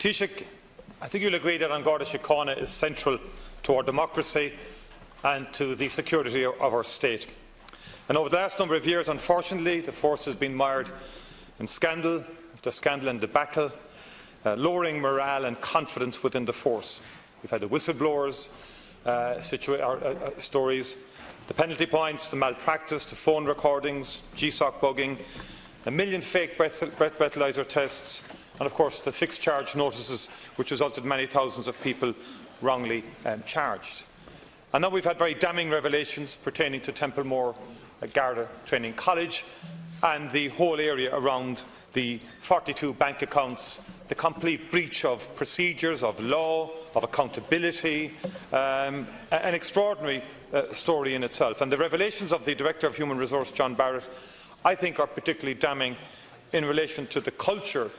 Taoiseach, I think you'll agree that Garda Síochána is central to our democracy and to the security of our state. And over the last number of years, unfortunately, the force has been mired in scandal after scandal and debacle, lowering morale and confidence within the force. We've had the whistleblowers stories, the penalty points, the malpractice, the phone recordings, GSOC bugging, a million fake breathalyzer tests, and of course the fixed charge notices, which resulted in many thousands of people wrongly charged. And now we've had very damning revelations pertaining to Templemore Garda Training College and the whole area around the 42 bank accounts, the complete breach of procedures, of law, of accountability, an extraordinary story in itself. And the revelations of the Director of Human Resource, John Barrett, I think are particularly damning in relation to the culture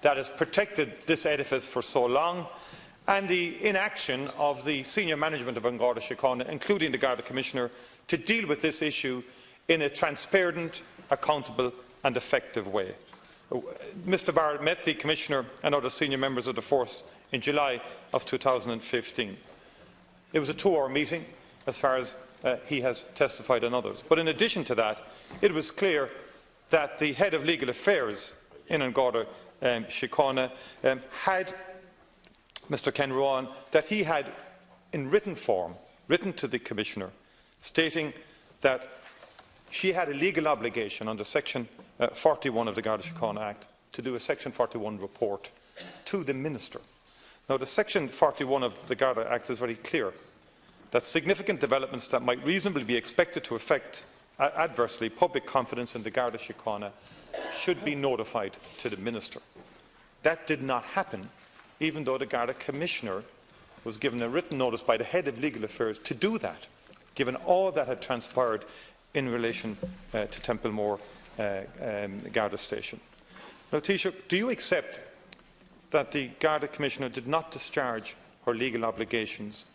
that has protected this edifice for so long, and the inaction of the senior management of Garda Síochána, including the Garda Commissioner, to deal with this issue in a transparent, accountable and effective way. Mr Barrett met the Commissioner and other senior members of the force in July of 2015. It was a 2-hour meeting, as far as he has testified and others. But in addition to that, it was clear that the head of legal affairs in Garda Síochána had, Mr Ken Ruane, that he had in written form written to the Commissioner stating that she had a legal obligation under Section 41 of the Garda Síochána Act to do a Section 41 report to the Minister. Now, the Section 41 of the Garda Act is very clear that significant developments that might reasonably be expected to affect adversely public confidence in the Garda Síochána should be notified to the Minister. That did not happen, even though the Garda Commissioner was given a written notice by the head of legal affairs to do that, given all that had transpired in relation to Templemore Garda Station. Now, Taoiseach, do you accept that the Garda Commissioner did not discharge her legal obligations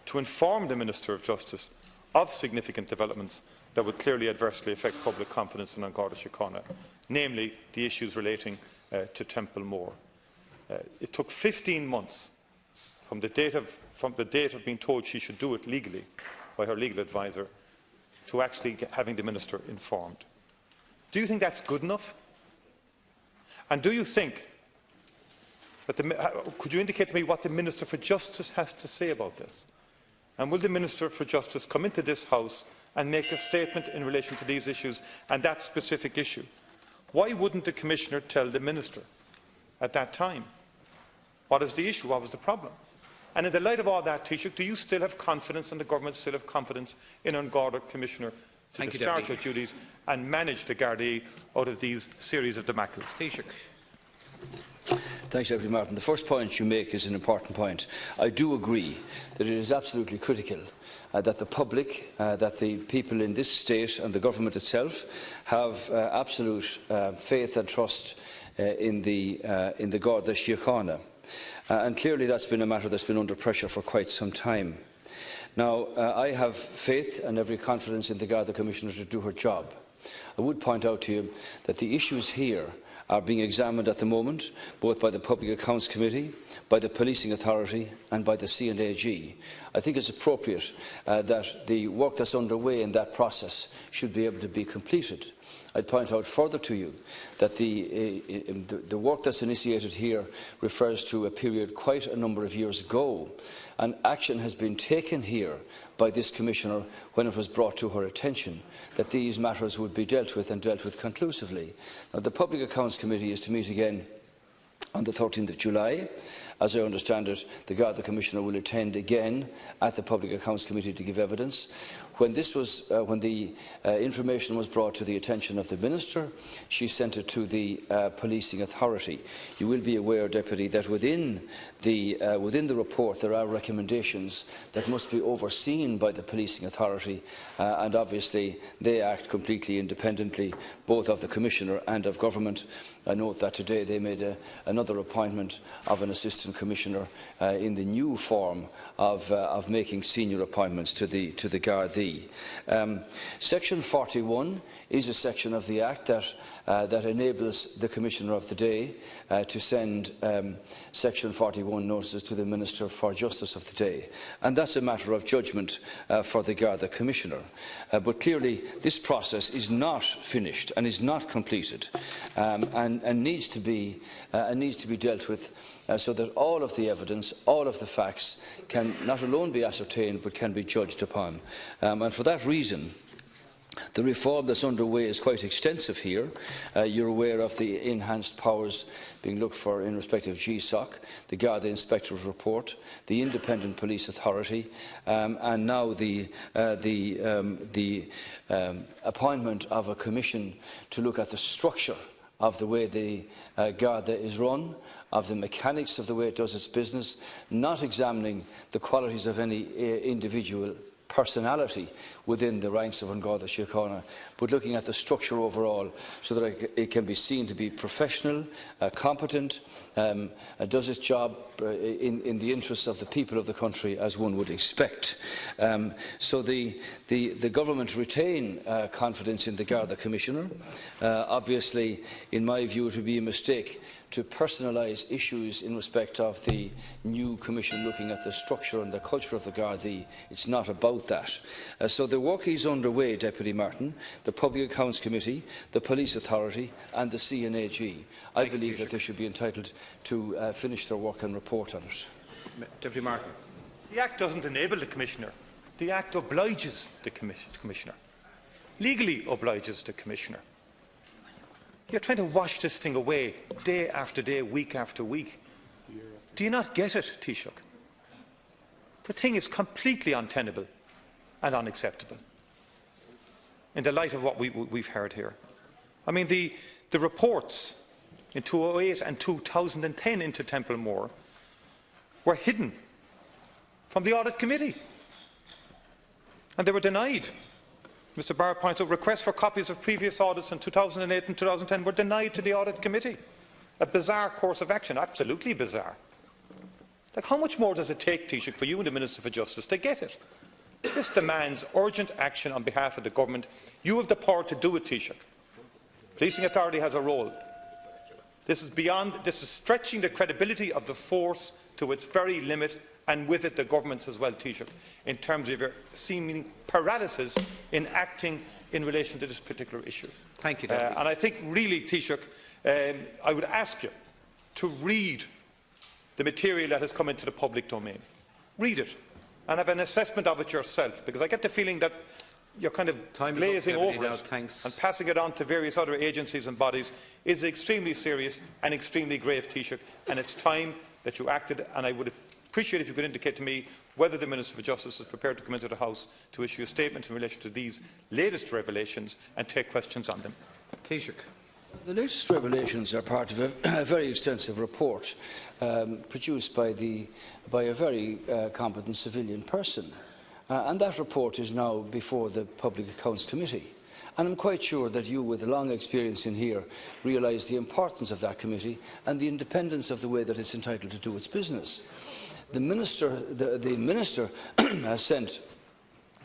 to inform the Minister of Justice of significant developments that would clearly adversely affect public confidence in Garda Síochána, namely the issues relating to Templemore? It took 15 months from the date of being told she should do it legally by her legal adviser to actually having the Minister informed. Do you think that's good enough? And do you think that could you indicate to me what the Minister for Justice has to say about this? And will the Minister for Justice come into this House and make a statement in relation to these issues and that specific issue? Why wouldn't the Commissioner tell the Minister at that time? What is the issue? What was the problem? And in the light of all that, Taoiseach, do you still have confidence and the Government still have confidence in an Garda Commissioner to discharge her duties and manage the Gardaí out of these series of debacles? Taoiseach. Thanks, Deputy Martin. The first point you make is an important point. I do agree that it is absolutely critical that the public, that the people in this state and the government itself have absolute faith and trust in the Garda Síochána. And clearly that's been a matter that's been under pressure for quite some time. Now, I have faith and every confidence in the Garda Commissioner to do her job. I would point out to you that the issues here are being examined at the moment, both by the Public Accounts Committee, by the Policing Authority and by the C&AG. I think it's appropriate that the work that's underway in that process should be able to be completed. I'd point out further to you that the work that's initiated here refers to a period quite a number of years ago, and action has been taken here by this Commissioner when it was brought to her attention that these matters would be dealt with and dealt with conclusively. Now, the Public Accounts Committee is to meet again on the 13th of July. As I understand it, the Garda Commissioner will attend again at the Public Accounts Committee to give evidence. When the information was brought to the attention of the Minister, she sent it to the Policing Authority. You will be aware, Deputy, that within the report there are recommendations that must be overseen by the Policing Authority, and obviously they act completely independently, both of the Commissioner and of Government. I note that today they made another appointment of an Assistant Tourism Commissioner in the new form of making senior appointments to the Garda. Section 41 is a section of the Act that enables the Commissioner of the Day to send Section 41 notices to the Minister for Justice of the day, and that's a matter of judgment for the Garda Commissioner. But clearly this process is not finished and is not completed, and needs to be dealt with so that all of the evidence, all of the facts can not alone be ascertained but can be judged upon. And for that reason, the reform that's underway is quite extensive here. You're aware of the enhanced powers being looked for in respect of GSOC, the Garda Inspector's report, the Independent Police Authority, and now the appointment of a commission to look at the structure of the way the Garda is run, of the mechanics of the way it does its business, not examining the qualities of any individual personality within the ranks of An Garda Síochána, but looking at the structure overall so that it can be seen to be professional, competent, does its job in the interests of the people of the country as one would expect. So the government retain confidence in the Garda Commissioner. Obviously, in my view, it would be a mistake to personalise issues in respect of the new Commission looking at the structure and the culture of the Garda. It's not about that. So the work is underway, Deputy Martin, the Public Accounts Committee, the Police Authority and the CNAG. I believe that they should be entitled to finish their work and report on it. Deputy Martin. The Act doesn't enable the Commissioner. The Act obliges the Commissioner. Legally obliges the Commissioner. You're trying to wash this thing away day after day, week after week. Do you not get it, Taoiseach? The thing is completely untenable and unacceptable in the light of what we've heard here. I mean, the reports in 2008 and 2010 into Templemore were hidden from the Audit Committee, and they were denied. Mr Barr points out requests for copies of previous audits in 2008 and 2010 were denied to the Audit Committee. A bizarre course of action, absolutely bizarre. Like, how much more does it take, Taoiseach, for you and the Minister for Justice to get it? This demands urgent action on behalf of the Government. You have the power to do it, Taoiseach. Policing authority has a role. This is stretching the credibility of the force to its very limit, and with it the government's as well, Taoiseach, in terms of your seeming paralysis in acting in relation to this particular issue. Thank you, Deputy. And I think really, Taoiseach, I would ask you to read the material that has come into the public domain. Read it and have an assessment of it yourself, because I get the feeling that you're kind of glazing over it and passing it on to various other agencies and bodies is extremely serious and extremely grave, Taoiseach, and it's time that you acted. And I would appreciate if you could indicate to me whether the Minister for Justice is prepared to come into the House to issue a statement in relation to these latest revelations and take questions on them. Taoiseach. The latest revelations are part of a very extensive report produced by a very competent civilian person. And that report is now before the Public Accounts Committee. And I'm quite sure that you, with a long experience in here, realise the importance of that committee and the independence of the way that it's entitled to do its business. The Minister has sent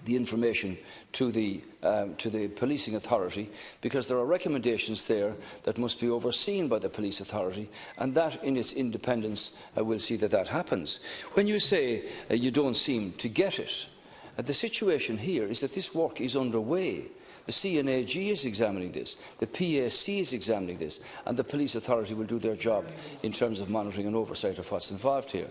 the information to the Policing Authority because there are recommendations there that must be overseen by the Police Authority, and that in its independence will see that that happens. When you say you don't seem to get it, the situation here is that this work is underway. The CNAG is examining this, the PAC is examining this, and the Police Authority will do their job in terms of monitoring and oversight of what's involved here.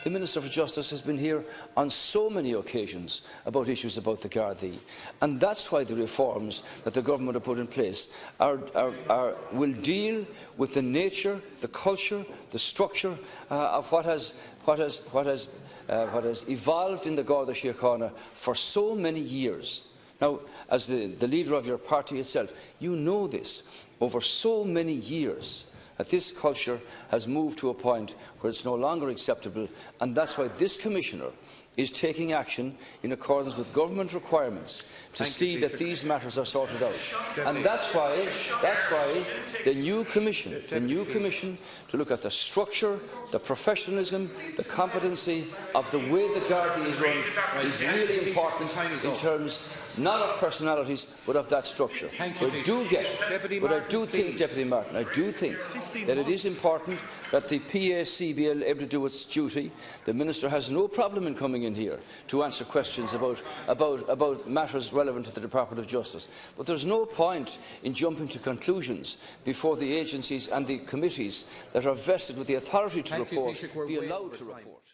The Minister for Justice has been here on so many occasions about issues about the Garda, and that's why the reforms that the Government have put in place will deal with the nature, the culture, the structure of what has evolved in the Garda Síochána for so many years. Now, as the leader of your party itself, you know this. Over so many years, that this culture has moved to a point where it's no longer acceptable, and that's why this Commissioner is taking action in accordance with government requirements to see that these matters are sorted out. And that's why the new commission to look at the structure, the professionalism, the competency of the way the Garda is run is really important in terms not of personalities but of that structure. I do get it, but I do think, Deputy Martin, I do think that it is important that the PAC be able to do its duty. The Minister has no problem in coming in here to answer questions about matters relevant to the Department of Justice. But there is no point in jumping to conclusions before the agencies and the committees that are vested with the authority to report be allowed to report.